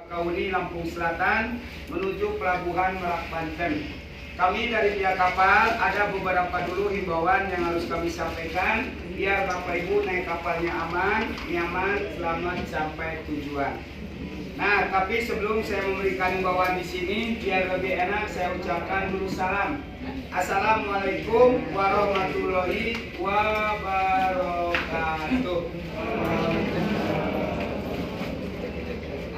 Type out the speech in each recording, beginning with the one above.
Kauni Lampung Selatan menuju Pelabuhan Merak Banten. Kami dari pihak kapal ada beberapa dulu himbauan yang harus kami sampaikan biar Bapak Ibu naik kapalnya aman, nyaman, selamat sampai tujuan. Nah, tapi sebelum saya memberikan himbauan di sini, biar lebih enak saya ucapkan dulu salam. Assalamualaikum warahmatullahi wabarakatuh.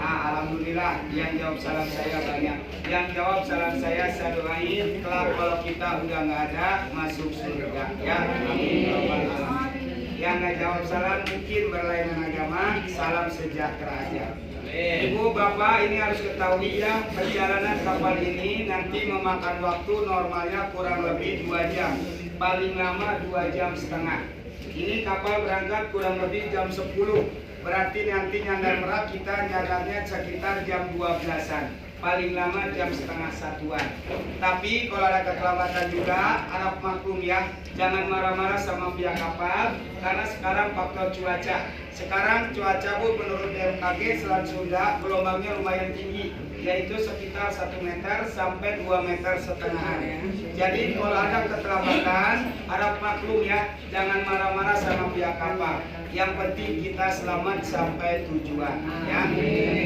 Alhamdulillah, yang jawab salam saya banyak. Yang jawab salam saya doain kelak kalau kita udah nggak ada masuk surga. Ya, amin. Yang nggak jawab salam mungkin berlainan agama, salam sejahtera aja. Ibu bapak ini harus ketahui ya, perjalanan kapal ini nanti memakan waktu normalnya kurang lebih 2 jam, paling lama 2 jam setengah. Ini kapal berangkat kurang lebih jam 10. Berarti nanti nyandar Merak kita nyandarnya sekitar jam 12-an, paling lama jam setengah 1-an. Tapi kalau ada keterlambatan juga, harap maklum ya, jangan marah-marah sama pihak kapal karena sekarang faktor cuaca. Sekarang cuaca Bu menurut BMKG Selat Sunda gelombangnya lumayan tinggi, yaitu sekitar 1 meter sampai 2 meter setengahan. Jadi kalau ada keterlambatan, harap maklum ya, jangan marah-marah sama pihak kapal. Yang penting kita selamat sampai tujuan. Ya.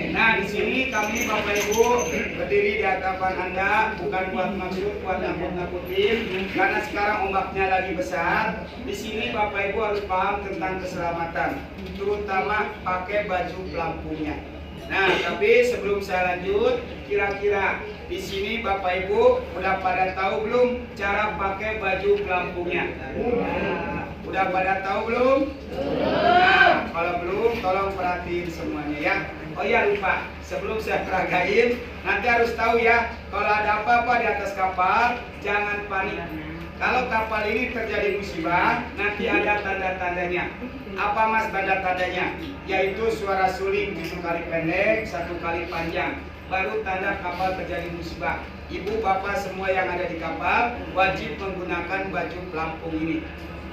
Nah di sini kami Bapak Ibu berdiri di hadapan Anda bukan buat maksud buat nakut-nakutin, karena sekarang ombaknya lagi besar. Di sini Bapak Ibu harus paham tentang keselamatan, terutama pakai baju pelampungnya. Nah, tapi sebelum saya lanjut, kira-kira di sini Bapak Ibu udah pada tahu belum cara pakai baju pelampungnya? Udah pada tahu belum? Nah, kalau belum, tolong perhatiin semuanya ya. Oh iya lupa, sebelum saya peragain, nanti harus tahu ya, kalau ada apa-apa di atas kapal, jangan panik. Kalau kapal ini terjadi musibah, nanti ada tanda-tandanya. Apa mas tanda-tandanya? Yaitu suara suling 7 kali pendek, 1 kali panjang. Baru tanda kapal terjadi musibah. Ibu bapak semua yang ada di kapal wajib menggunakan baju pelampung ini.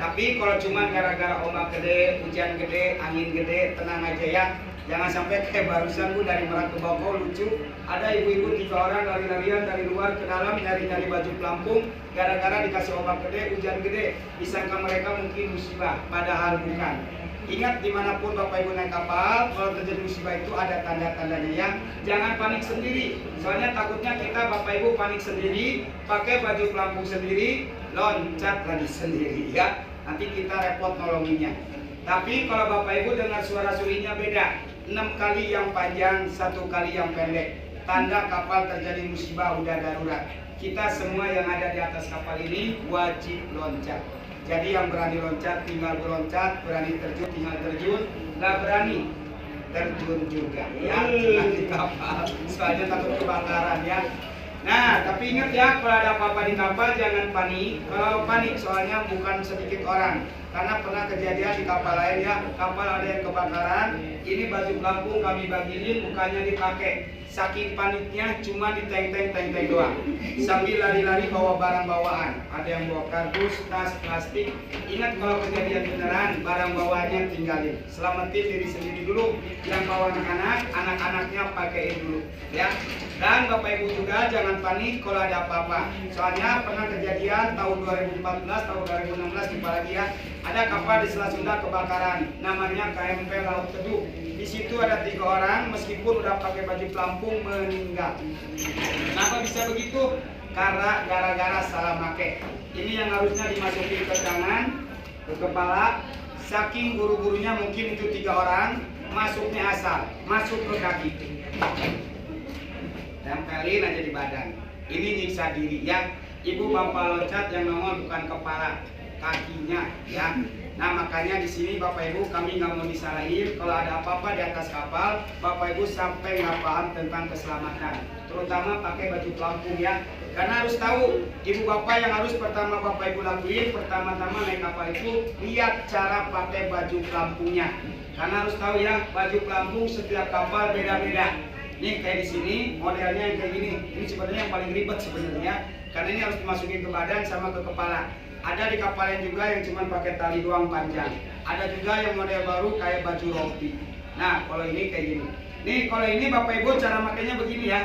Tapi kalau cuma gara-gara ombak gede, hujan gede, angin gede, tenang aja ya. Jangan sampai kayak barusan Bu dari Merak ke Bogor lucu. Ada ibu-ibu 3 orang lari-larian dari luar ke dalam nyari-nyari baju pelampung. Gara-gara dikasih ombak gede, hujan gede. Disangka mereka mungkin musibah, padahal bukan. Ingat dimanapun Bapak Ibu naik kapal, kalau terjadi musibah itu ada tanda-tandanya ya. Jangan panik sendiri. Soalnya takutnya kita Bapak Ibu panik sendiri, pakai baju pelampung sendiri, loncat lagi sendiri ya. Nanti kita repot nolonginnya. Tapi kalau Bapak Ibu dengar suara sulingnya beda, 6 kali yang panjang, 1 kali yang pendek. Tanda kapal terjadi musibah udah darurat. Kita semua yang ada di atas kapal ini wajib loncat. Jadi yang berani loncat tinggal berloncat, berani terjun tinggal terjun, nggak berani terjun juga ya, jangan di kapal. Soalnya takut kebakaran ya. Nah, tapi ingat ya, kalau ada apa-apa di kapal jangan panik. Kalau panik soalnya bukan sedikit orang. Karena pernah kejadian di kapal lain ya, kapal ada yang kebakaran. Ini baju pelampung kami bagiin, bukannya dipakai. Saking paniknya cuma diteng-teng doang. Sambil lari-lari bawa barang bawaan. Ada yang bawa kardus, tas, plastik. Ingat kalau kejadian beneran, barang bawaannya tinggalin. Selamatin diri sendiri dulu. Yang bawa anak-anak, anak-anaknya pakaiin dulu. Ya. Dan Bapak Ibu juga jangan panik kalau ada apa-apa. Soalnya pernah kejadian tahun 2014, tahun 2016 lupa lagi ya. Ada kapal di Selat Sunda kebakaran, namanya KMP Laut Teduh. Di situ ada 3 orang, meskipun udah pakai baju pelampung meninggal. Kenapa bisa begitu? Karena gara-gara salah pakai. Ini yang harusnya dimasukin ke tangan, ke kepala. Saking guru-gurunya mungkin itu 3 orang, masuknya asal, masuk ke kaki. Tempelin aja di badan. Ini nyiksa diri ya. Ibu bapak loncat yang nongol bukan kepala, kakinya ya. Nah makanya di sini Bapak Ibu kami nggak mau disalahin. Kalau ada apa-apa di atas kapal, Bapak Ibu sampai nggak paham tentang keselamatan, terutama pakai baju pelampung ya. Karena harus tahu, ibu bapak yang harus pertama Bapak Ibu lakuin, pertama-tama naik kapal itu lihat cara pakai baju pelampungnya. Karena harus tahu ya, baju pelampung setiap kapal beda-beda. Nih kayak di sini modelnya yang kayak gini. Ini sebenarnya yang paling ribet sebenarnya, karena ini harus dimasukin ke badan sama ke kepala. Ada di kapal yang juga yang cuma pakai tali doang panjang. Ada juga yang model baru kayak baju rompi. Nah kalau ini kayak gini. Nih kalau ini Bapak Ibu cara makainya begini ya.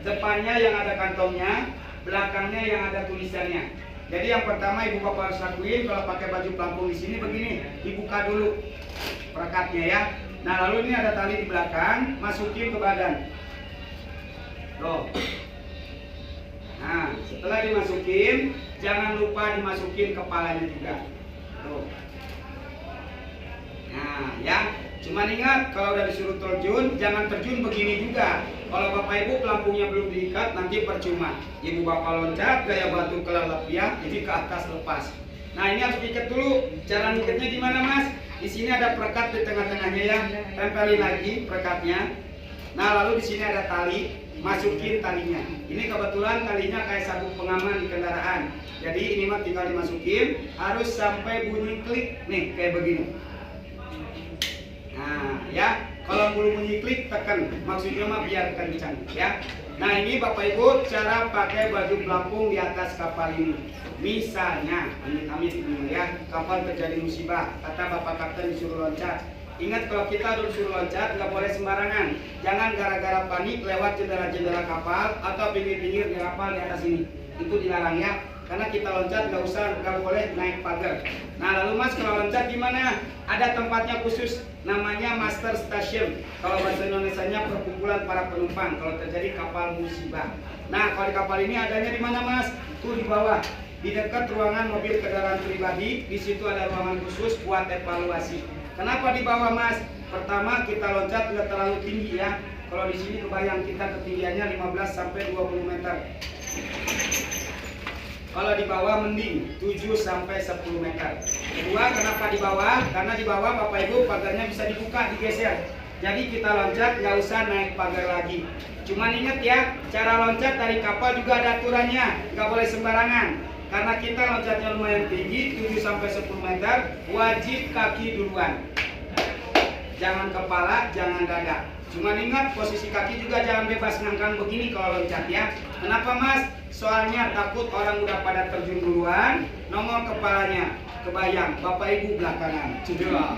Depannya yang ada kantongnya, belakangnya yang ada tulisannya. Jadi yang pertama Ibu Bapak harus lakuin kalau pakai baju pelampung di sini begini, dibuka dulu perekatnya ya. Nah lalu ini ada tali di belakang, masukin ke badan. Tuh. Nah setelah dimasukin, jangan lupa dimasukin kepalanya juga. Tuh. Nah ya, cuman ingat kalau udah disuruh terjun, jangan terjun begini juga. Kalau Bapak Ibu pelampungnya belum diikat, nanti percuma. Ibu Bapak loncat, gaya batu kelelep ya, jadi ke atas lepas. Nah ini harus diikat dulu. Cara ngikatnya gimana Mas? Di sini ada perekat di tengah-tengahnya ya, tempelin lagi perekatnya. Nah lalu di sini ada tali, masukin talinya. Ini kebetulan talinya kayak sabuk pengaman di kendaraan. Jadi ini mah tinggal dimasukin, harus sampai bunyi klik nih kayak begini. Nah ya, kalau belum bunyi klik tekan, maksudnya mah biar kencang ya. Nah ini Bapak Ibu cara pakai baju pelampung di atas kapal ini. Misalnya, amit-amit ya, kapal terjadi musibah, kata Bapak Kapten disuruh loncat. Ingat kalau kita disuruh loncat nggak boleh sembarangan. Jangan gara-gara panik lewat jendela-jendela kapal atau pinggir-pinggir di kapal di atas ini. Itu dilarang ya. Karena kita loncat nggak boleh naik pagar. Nah lalu Mas kalau loncat gimana? Ada tempatnya khusus, namanya master station. Kalau bahasa Indonesianya perkumpulan para penumpang. Kalau terjadi kapal musibah. Nah kalau di kapal ini adanya di mana Mas? Tuh di bawah, di dekat ruangan mobil kendaraan pribadi. Di situ ada ruangan khusus buat evaluasi. Kenapa di bawah Mas? Pertama kita loncat nggak terlalu tinggi ya. Kalau di sini kebayang kita ketinggiannya 15 sampai 20 meter. Kalau di bawah mending 7 sampai 10 meter. Kedua, kenapa di bawah? Karena di bawah Bapak Ibu pagarnya bisa dibuka, digeser. Jadi kita loncat nggak usah naik pagar lagi. Cuman ingat ya, cara loncat dari kapal juga ada aturannya, nggak boleh sembarangan. Karena kita loncatnya lumayan tinggi, 7 sampai 10 meter, wajib kaki duluan. Jangan kepala, jangan dada. Cuman ingat posisi kaki juga jangan bebas ngangkang begini kalau loncat ya. Kenapa Mas? Soalnya takut orang udah pada terjun duluan, nongol kepalanya, kebayang Bapak Ibu belakangan. Cedera,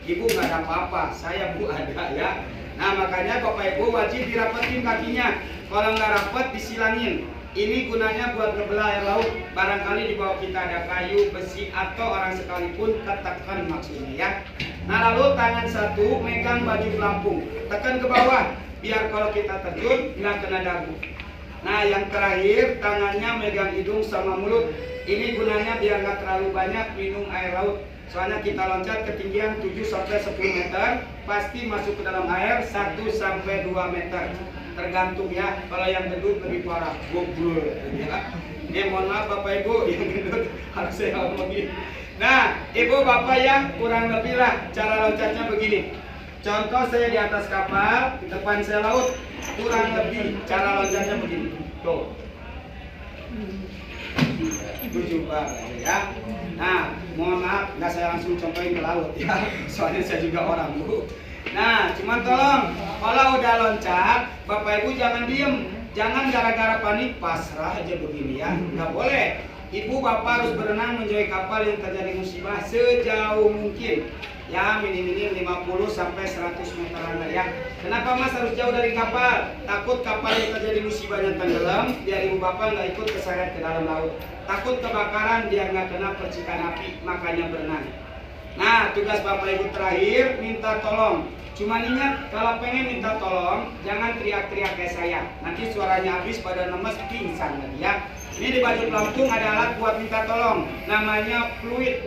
Ibu nggak ada apa-apa, saya Bu ada ya. Nah makanya Bapak Ibu wajib dirapetin kakinya. Kalau nggak rapet disilangin. Ini gunanya buat ngebelah air laut. Barangkali di bawah kita ada kayu, besi atau orang sekalipun ketekan maksudnya ya. Nah lalu tangan satu megang baju pelampung, tekan ke bawah biar kalau kita terjun nggak kena dagu. Nah yang terakhir tangannya megang hidung sama mulut. Ini gunanya biar nggak terlalu banyak minum air laut. Soalnya kita loncat ketinggian 7 sampai 10 meter, pasti masuk ke dalam air 1 sampai 2 meter. Tergantung ya, kalau yang gendut lebih parah, goblol ya. Mohon maaf Bapak Ibu, yang gendut harus saya ngomongin. Nah, Ibu Bapak ya, kurang lebih lah cara loncatnya begini. Contoh saya di atas kapal, di depan saya laut, kurang lebih cara loncatnya begini. Tuh. Coba ya. Nah, mohon maaf, nggak saya langsung contohin ke laut ya. Soalnya saya juga orang Bu. Nah, cuman tolong kalau udah loncat, Bapak Ibu jangan diem, jangan gara-gara panik pasrah aja begini ya. Nggak boleh. Ibu Bapak harus berenang menjauhi kapal yang terjadi musibah sejauh mungkin. Ya minim-minim 50 sampai 100 meteran lah ya. Kenapa Mas harus jauh dari kapal? Takut kapal yang terjadi musibahnya tenggelam, biar Ibu Bapak nggak ikut keseret ke dalam laut. Takut kebakaran biar nggak kena percikan api, makanya berenang. Nah tugas Bapak Ibu terakhir minta tolong. Cuma ingat kalau pengen minta tolong jangan teriak-teriak kayak saya. Nanti suaranya habis pada lemes pingsan lagi ya. Ini di baju pelampung ada alat buat minta tolong, namanya fluid.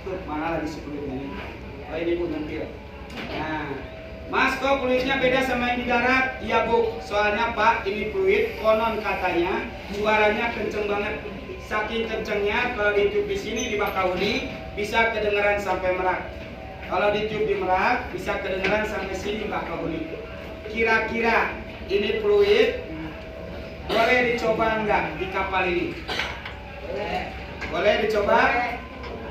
Tuh, mana lagi si fluidnya ini? Oh ini Bu nyempil. Nah, Mas kok fluidnya beda sama yang di darat? Iya Bu, soalnya Pak ini fluid, konon katanya suaranya kenceng banget. Saking kencengnya kalau ditiup di sini di Bakahuni bisa kedengeran sampai Merak. Kalau ditiup di Merak bisa kedengeran sampai sini Bakahuni. Kira-kira ini fluid boleh dicoba enggak di kapal ini? Boleh dicoba?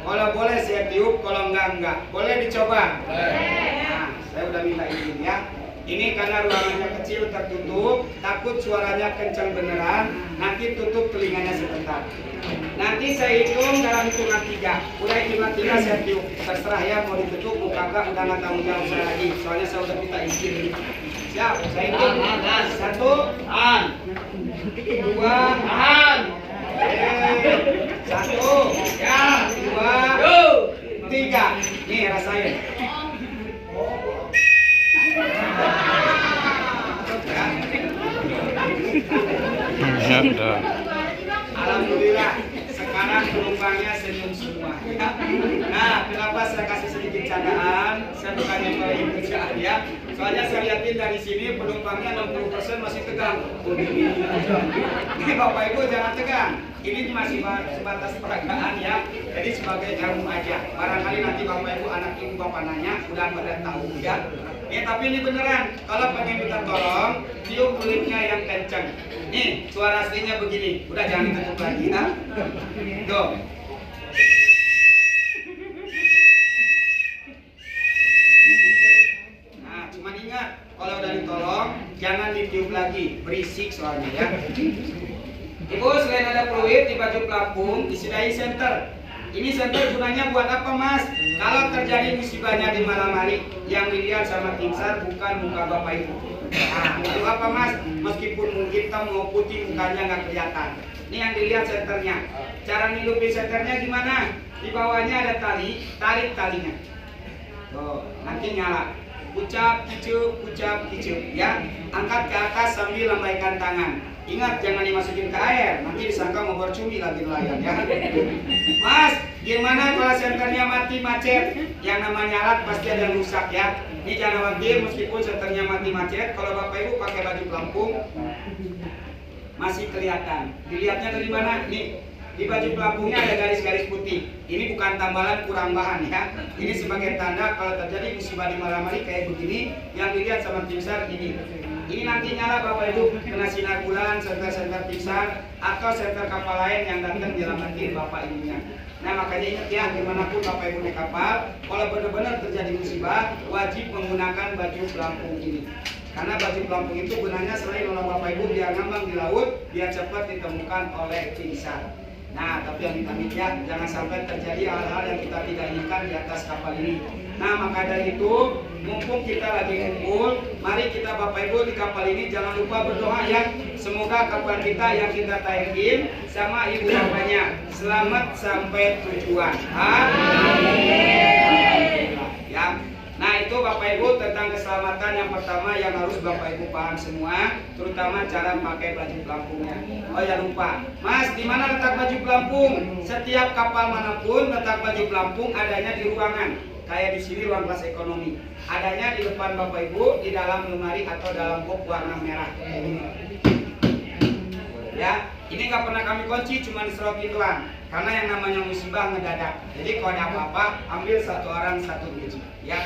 Kalau boleh saya tiup, kalau enggak. Boleh dicoba? Nah, saya udah minta izin ya. Ini karena ruangannya kecil tertutup, takut suaranya kencang beneran, nanti tutup telinganya sebentar. Nanti saya hitung dalam hitungan 3. Udah hitungan 3 saya tiup. Terserah ya mau ditutup, mau kagak, udah nggak tanggung jawab saya lagi. Soalnya saya udah minta izin. Siap, saya hitung. 1, tahan. 2, tahan. 1, ya, 2, 3. Nih rasain. Alhamdulillah, sekarang penumpangnya senyum semua. Nah, kenapa saya kasih sedikit candaan? Saya bukannya meraih kerjaan ya. Soalnya saya lihatin dari sini penumpangnya 60% masih tegang. Ini Bapak Ibu jangan tegang. Ini masih sebatas peragaan ya. Jadi sebagai ilmu aja. Barangkali nanti Bapak Ibu anak ibu bapak nanya, udah pada tahu ya. Tapi ini beneran. Kalau pengen minta tolong, tiup kulitnya yang kencang. Nih, suara aslinya begini. Udah jangan ditutup lagi ya. Tuh. Nah, cuman ingat, kalau udah ditolong, jangan ditiup lagi. Berisik soalnya ya. Ibu, selain ada fluid di baju pelampung, disediain senter. Ini senter gunanya buat apa, Mas? Kalau terjadi musibahnya di malam hari, yang dilihat sama tim SAR bukan muka Bapak Ibu. Nah, lalu apa, Mas? Meskipun hitam mau putih, mukanya nggak kelihatan. Ini yang dilihat senternya. Cara ngidupin senternya gimana? Di bawahnya ada tali, tarik talinya. Tuh, nanti nyala. Ucap, kicup, ya. Angkat ke atas sambil lambaikan tangan. Ingat jangan dimasukin ke air, nanti disangka mau bercumi lagi nelayan ya. Mas, gimana kalau senternya mati macet? Yang namanya alat pasti ada yang rusak ya. Ini jangan khawatir meskipun senternya mati macet, kalau Bapak Ibu pakai baju pelampung masih kelihatan. Dilihatnya dari mana? Nih, di baju pelampungnya ada garis-garis putih. Ini bukan tambalan kurang bahan ya. Ini sebagai tanda kalau terjadi musibah di malam hari kayak begini, yang dilihat sama tim SAR ini. Ini nanti nyala Bapak Ibu kena sinar bulan, senter-senter pisang atau senter kapal lain yang datang nyelamatin Bapak Ibunya. Nah makanya ingat ya, dimanapun Bapak Ibu naik kapal, kalau benar-benar terjadi musibah, wajib menggunakan baju pelampung ini. Karena baju pelampung itu gunanya selain nolong Bapak Ibu biar ngambang di laut, biar cepat ditemukan oleh tim SAR. Nah, tapi yang amit ya, jangan sampai terjadi hal-hal yang kita tidak inginkan di atas kapal ini. Nah, maka dari itu, mumpung kita lagi ngumpul, mari kita Bapak Ibu di kapal ini jangan lupa berdoa ya. Semoga kapal kita yang kita taikin sama ibu bapaknya selamat sampai tujuan. Amin. Ya. Nah itu Bapak Ibu tentang keselamatan yang pertama yang harus Bapak Ibu paham semua, terutama cara memakai baju pelampungnya. Oh ya lupa, Mas, di mana letak baju pelampung? Setiap kapal manapun letak baju pelampung adanya di ruangan. Kayak di sini ruang kelas ekonomi. Adanya di depan Bapak Ibu di dalam lemari atau dalam box warna merah. Ya, ini nggak pernah kami kunci, cuma diserotin doang. Karena yang namanya musibah ngedadak. Jadi kalau ada apa-apa, ambil satu orang satu biji. Ya.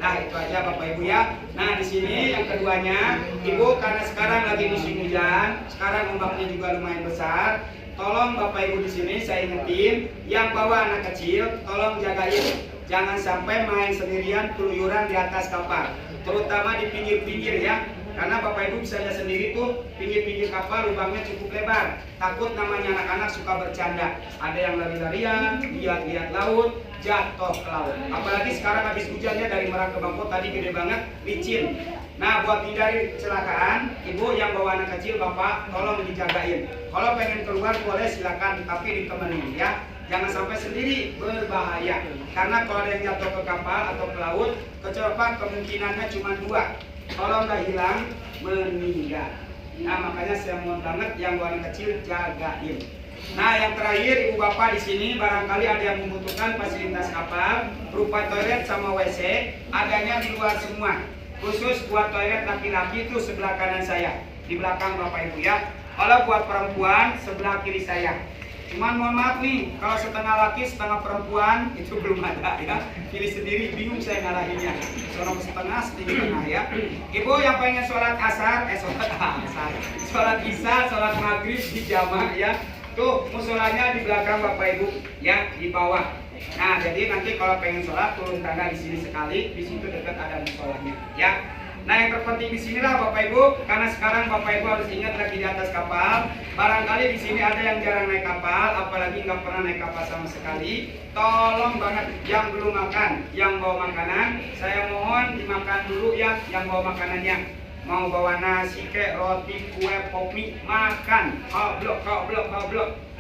Nah itu aja Bapak Ibu ya. Nah di sini yang keduanya, Ibu karena sekarang lagi musim hujan, sekarang ombaknya juga lumayan besar. Tolong Bapak Ibu di sini saya ingetin, yang bawa anak kecil, tolong jagain, jangan sampai main sendirian keluyuran di atas kapal, terutama di pinggir-pinggir ya. Karena Bapak Ibu bisa lihat sendiri tuh pinggir-pinggir kapal lubangnya cukup lebar. Takut namanya anak-anak suka bercanda. Ada yang lari-larian, lihat-lihat laut, jatuh ke laut. Apalagi sekarang habis hujannya dari Merak ke Bangkok tadi gede banget, licin. Nah buat hindari kecelakaan, Ibu yang bawa anak kecil Bapak tolong dijagain. Kalau pengen keluar boleh silakan, tapi ditemenin ya. Jangan sampai sendiri, berbahaya. Karena kalau ada yang jatuh ke kapal atau ke laut, kemungkinannya cuma 2. Kalau nggak hilang, meninggal. Nah makanya saya mohon banget yang bawa anak kecil jagain. Nah yang terakhir Ibu Bapak di sini barangkali ada yang membutuhkan fasilitas kapal berupa toilet sama WC, adanya di luar semua. Khusus buat toilet laki-laki itu sebelah kanan saya, di belakang Bapak Ibu ya. Kalau buat perempuan sebelah kiri saya. Cuman mohon maaf nih, kalau setengah laki setengah perempuan itu belum ada ya. Pilih sendiri, bingung saya ngarahinnya. Sono setengah, setengah ya. Ibu yang pengen sholat asar, sholat isya, sholat maghrib di jamaah ya. Tuh musolanya di belakang Bapak Ibu ya, di bawah. Nah jadi nanti kalau pengen sholat turun tangga di sini sekali, di situ dekat ada musolanya ya. Nah, yang terpenting di sinilah Bapak Ibu, karena sekarang Bapak Ibu harus ingat lagi di atas kapal. Barangkali di sini ada yang jarang naik kapal, apalagi nggak pernah naik kapal sama sekali. Tolong banget yang belum makan, yang bawa makanan, saya mohon dimakan dulu ya, yang bawa makanannya. Mau bawa nasi, kek, roti, kue, kopi, makan. Koblok.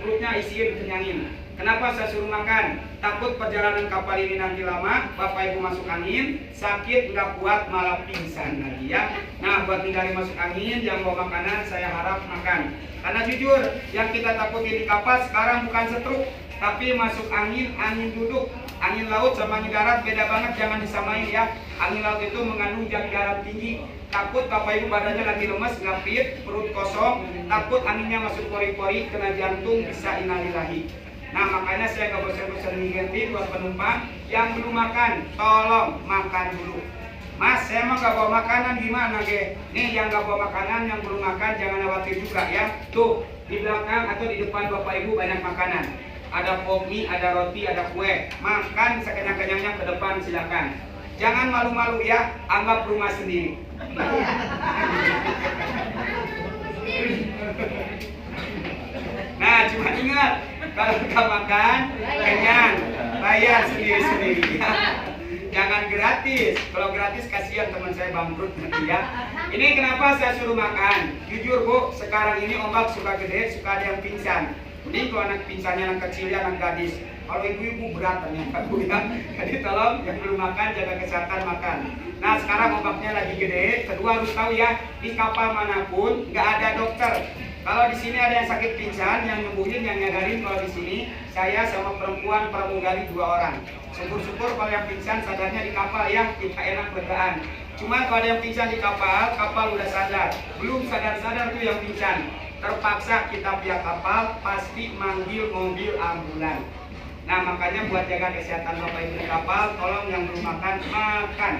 Perutnya isiin, kenyangin. Kenapa saya suruh makan? Takut perjalanan kapal ini nanti lama, Bapak Ibu masuk angin, sakit, nggak kuat, malah pingsan lagi ya. Nah, buat hindari masuk angin, yang bawa makanan saya harap makan. Karena jujur, yang kita takutin di kapal sekarang bukan setruk, tapi masuk angin, angin duduk. Angin laut sama angin darat beda banget, jangan disamain ya. Angin laut itu mengandung zat garam tinggi. Takut Bapak Ibu badannya lagi lemes, nggak fit, perut kosong, takut anginnya masuk pori-pori, kena jantung, bisa innalillahi. Nah, makanya saya gak bosan-bosan ngingetin buat penumpang yang belum makan, tolong makan dulu. Mas, saya mah gak bawa makanan, gimana ge? Nih yang gak bawa makanan, yang belum makan jangan khawatir juga ya. Tuh, di belakang atau di depan Bapak Ibu banyak makanan. Ada pop mie, ada roti, ada kue. Makan sekenyang-kenyangnya ke depan silakan. Jangan malu-malu ya, anggap rumah sendiri. Nah, cuma ingat, kalau nggak makan, kenyang, bayar sendiri-sendiri ya. Jangan gratis. Kalau gratis kasihan teman saya bangkrut nanti ya. Ini kenapa saya suruh makan? Jujur Bu, sekarang ini ombak suka gede, suka ada yang pingsan. Jadi kalau anak pingsannya anak kecil ya, anak gadis. Kalau ibu-ibu berat ternyata Bu ya. Jadi tolong yang belum makan jaga kesehatan makan. Nah, sekarang ombaknya lagi gede. Kedua harus tahu ya, di kapal manapun nggak ada dokter. Kalau di sini ada yang sakit pingsan, yang nyembuhin, yang nyadarin. Kalau di sini saya sama perempuan pramugari 2 orang. Syukur-syukur kalau yang pingsan sadarnya di kapal ya, kita enak legaan. Cuma kalau ada yang pingsan di kapal, kapal udah sadar. Belum sadar-sadar tuh yang pingsan. Terpaksa kita pihak kapal pasti manggil mobil ambulan. Nah, makanya buat jaga kesehatan Bapak Ibu di kapal, tolong yang belum makan, makan.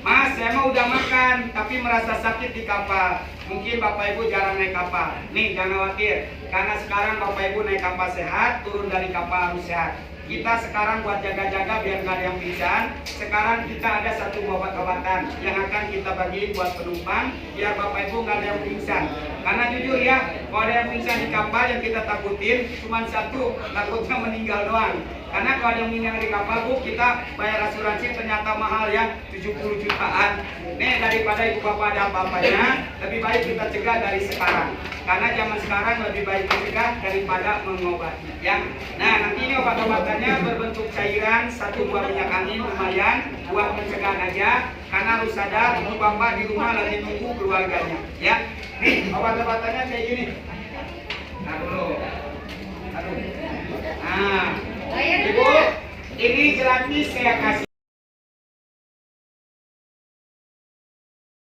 Mas, saya mah udah makan, tapi merasa sakit di kapal. Mungkin Bapak Ibu jarang naik kapal. Nih, jangan khawatir. Karena sekarang Bapak Ibu naik kapal sehat, turun dari kapal harus sehat. Kita sekarang buat jaga-jaga biar nggak ada yang pingsan. Sekarang kita ada satu obat-obatan yang akan kita bagi buat penumpang, biar Bapak Ibu nggak ada yang pingsan. Karena jujur ya, kalau ada yang pingsan di kapal yang kita takutin cuma satu, takutnya meninggal doang. Karena kalau ada yang meninggal di kapal Bu, kita bayar asuransi ternyata mahal ya, 70 jutaan. Nih, daripada ibu bapak ada apa-apanya, lebih baik kita cegah dari sekarang. Karena zaman sekarang lebih baik mencegah daripada mengobati ya. Nah, nanti ini obat-obatannya berbentuk cairan, 1 buah minyak angin lumayan buat pencegahan aja. Karena harus sadar ibu bapak di rumah lagi nunggu keluarganya ya. Nih, obat-obatannya kayak gini. Nah, dulu. Aduh. Nah, Ibu, ini gratis saya kasih.